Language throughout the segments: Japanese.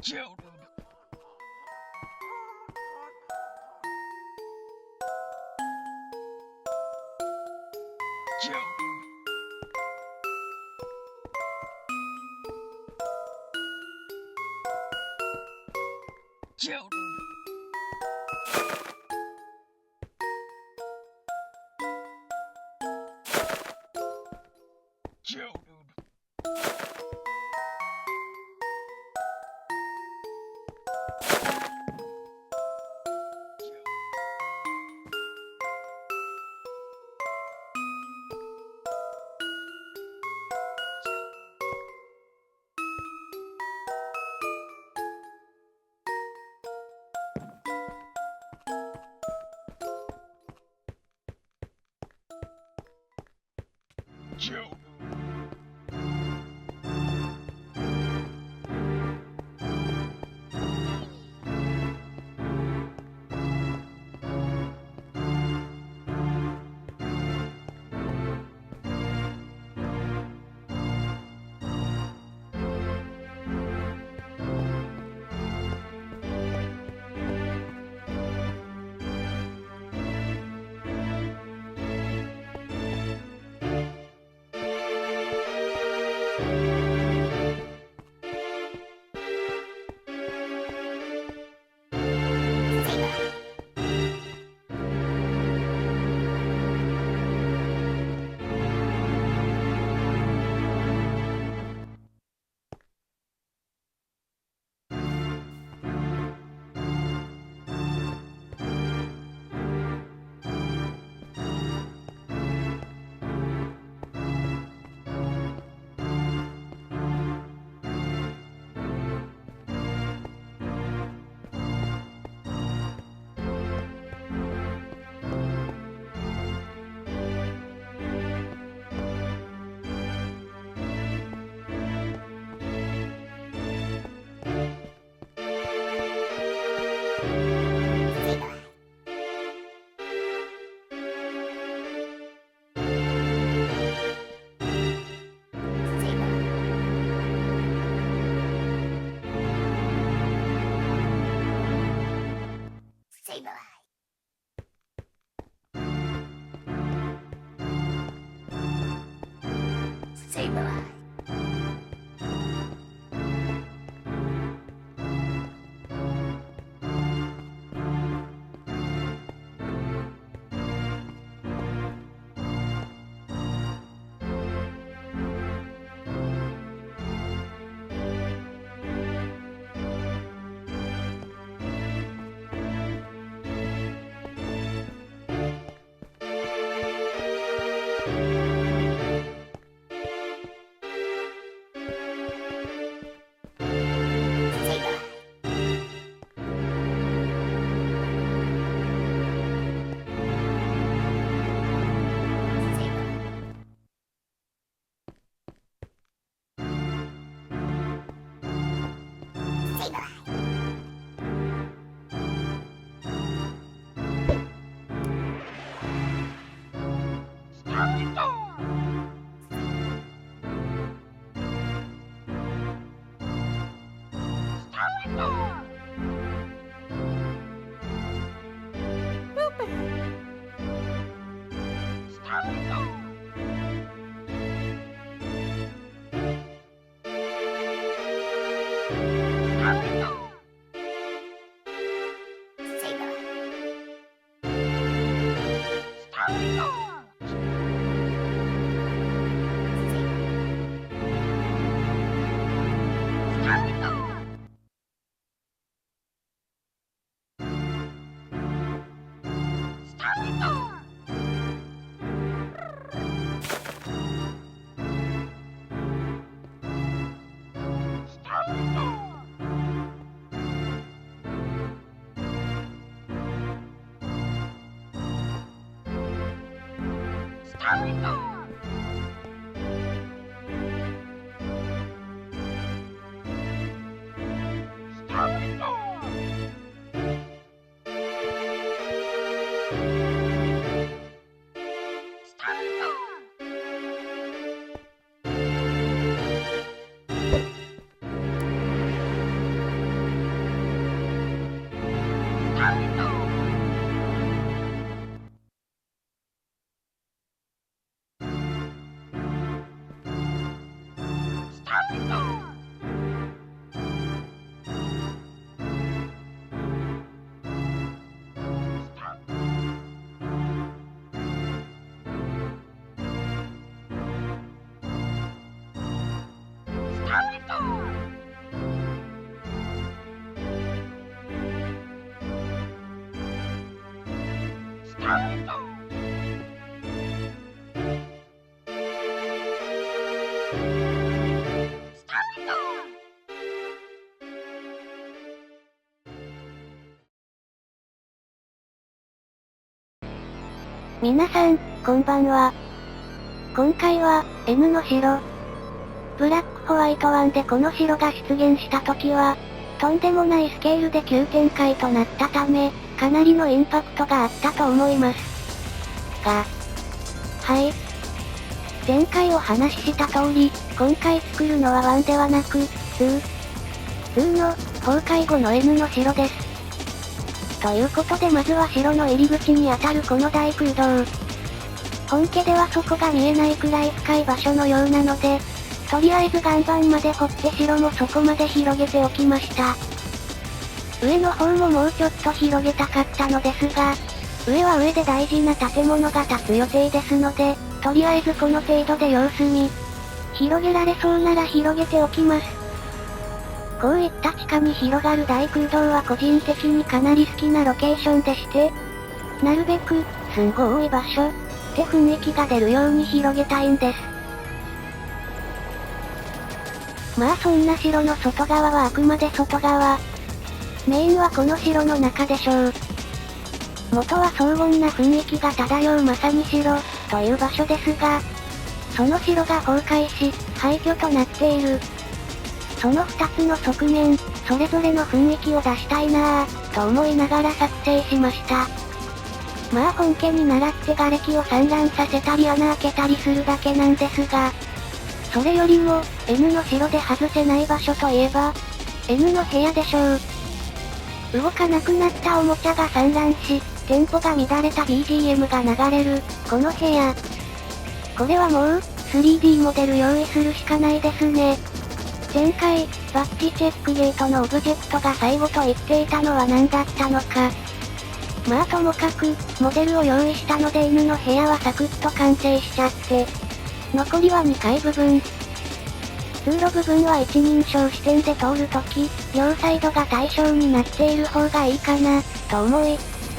Geodude. Geodude. Geodude. Geodude. Geodude. Sableye. 皆さん、こんばんは。今回は、N の城。ブラックホワイト1でこの城が出現した時は、とんでもないスケールで急展開となったため、かなりのインパクトがあったと思います。が、はい。前回お話しした通り、今回作るのは1ではなく、2の、崩壊後の N の城です。ということでまずは城の入り口にあたるこの大空洞。本家ではそこが見えないくらい深い場所のようなので、とりあえず岩盤まで掘って城もそこまで広げておきました。上の方ももうちょっと広げたかったのですが、上は上で大事な建物が建つ予定ですので、とりあえずこの程度で様子見。広げられそうなら広げておきます。こういった地下に広がる大空洞は個人的にかなり好きなロケーションでして、なるべく、すんごい場所、って雰囲気が出るように広げたいんです。まあそんな城の外側はあくまで外側。メインはこの城の中でしょう。元は荘厳な雰囲気が漂うまさに城、という場所ですが、その城が崩壊し、廃墟となっている。その2つの側面、それぞれの雰囲気を出したいなぁ、と思いながら作成しました。まあ本家に倣って瓦礫を散乱させたり穴開けたりするだけなんですが、それよりも、N の城で外せない場所といえば、N の部屋でしょう。動かなくなったおもちゃが散乱し、テンポが乱れた BGM が流れる、この部屋。これはもう、3D モデル用意するしかないですね。前回、バッジチェックゲートのオブジェクトが最後と言っていたのは何だったのか。まあともかく、モデルを用意したので犬の部屋はサクッと完成しちゃって。残りは2階部分。通路部分は一人称視点で通るとき、両サイドが対称になっている方がいいかな、と思い、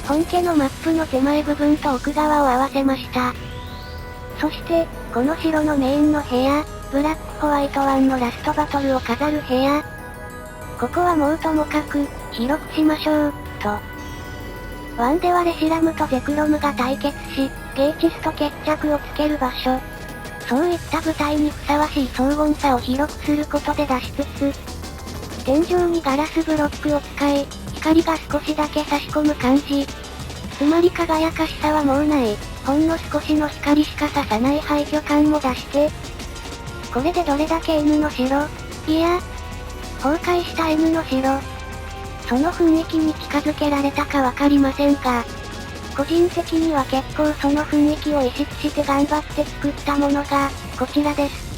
本家のマップの手前部分と奥側を合わせました。そして、この城のメインの部屋、ブラックホワイト1のラストバトルを飾る部屋。ここはもうともかく、広くしましょう、と。1ではレシラムとゼクロムが対決し、ゲイチスと決着をつける場所。そういった舞台にふさわしい荘厳さを広くすることで出しつつ、天井にガラスブロックを使い、光が少しだけ差し込む感じ。つまり輝かしさはもうない、ほんの少しの光しか差さない廃墟感も出して、これでどれだけ N の城、いや、崩壊した N の城、その雰囲気に近づけられたかわかりませんが、個人的には結構その雰囲気を意識して頑張って作ったものが、こちらです。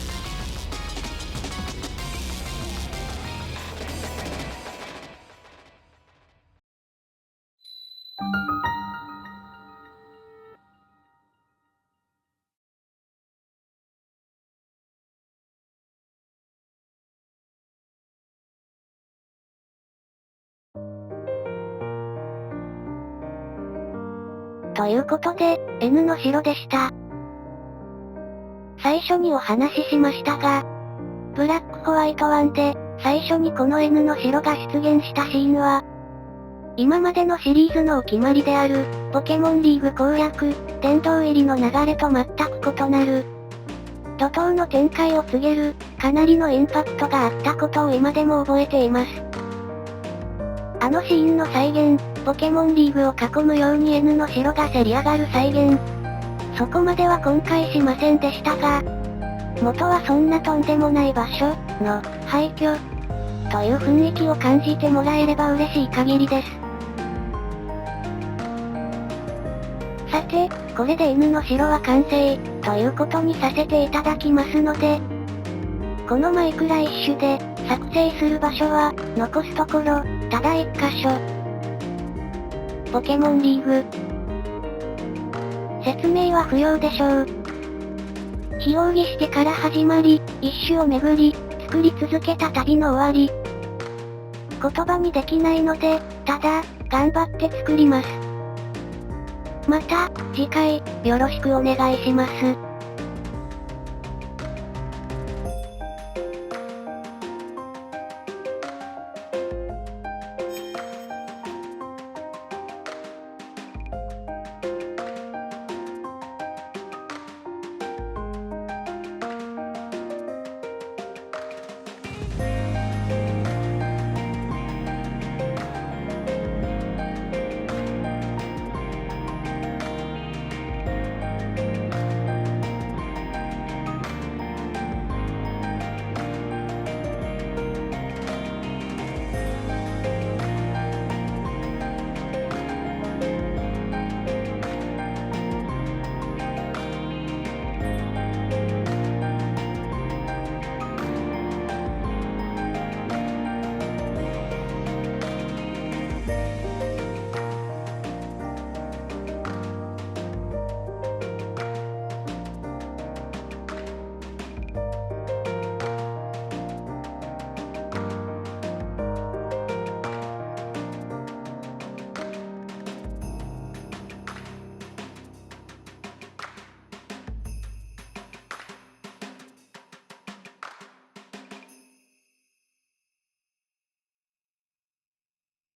ということで、N の城でした。最初にお話ししましたが、ブラックホワイト1で、最初にこの N の城が出現したシーンは、今までのシリーズのお決まりである、ポケモンリーグ攻略、殿堂入りの流れと全く異なる、怒涛の展開を告げる、かなりのインパクトがあったことを今でも覚えています。あのシーンの再現、ポケモンリーグを囲むように N の城がせり上がる再現。そこまでは今回しませんでしたが、元はそんなとんでもない場所の廃墟という雰囲気を感じてもらえれば嬉しい限りです。さて、これで N の城は完成ということにさせていただきますので、このマイクラ一種で、作成する場所は、残すところ、ただ一箇所。ポケモンリーグ。説明は不要でしょう。非奥義してから始まり、一種を巡り、作り続けた旅の終わり。言葉にできないので、ただ、頑張って作ります。また、次回、よろしくお願いします。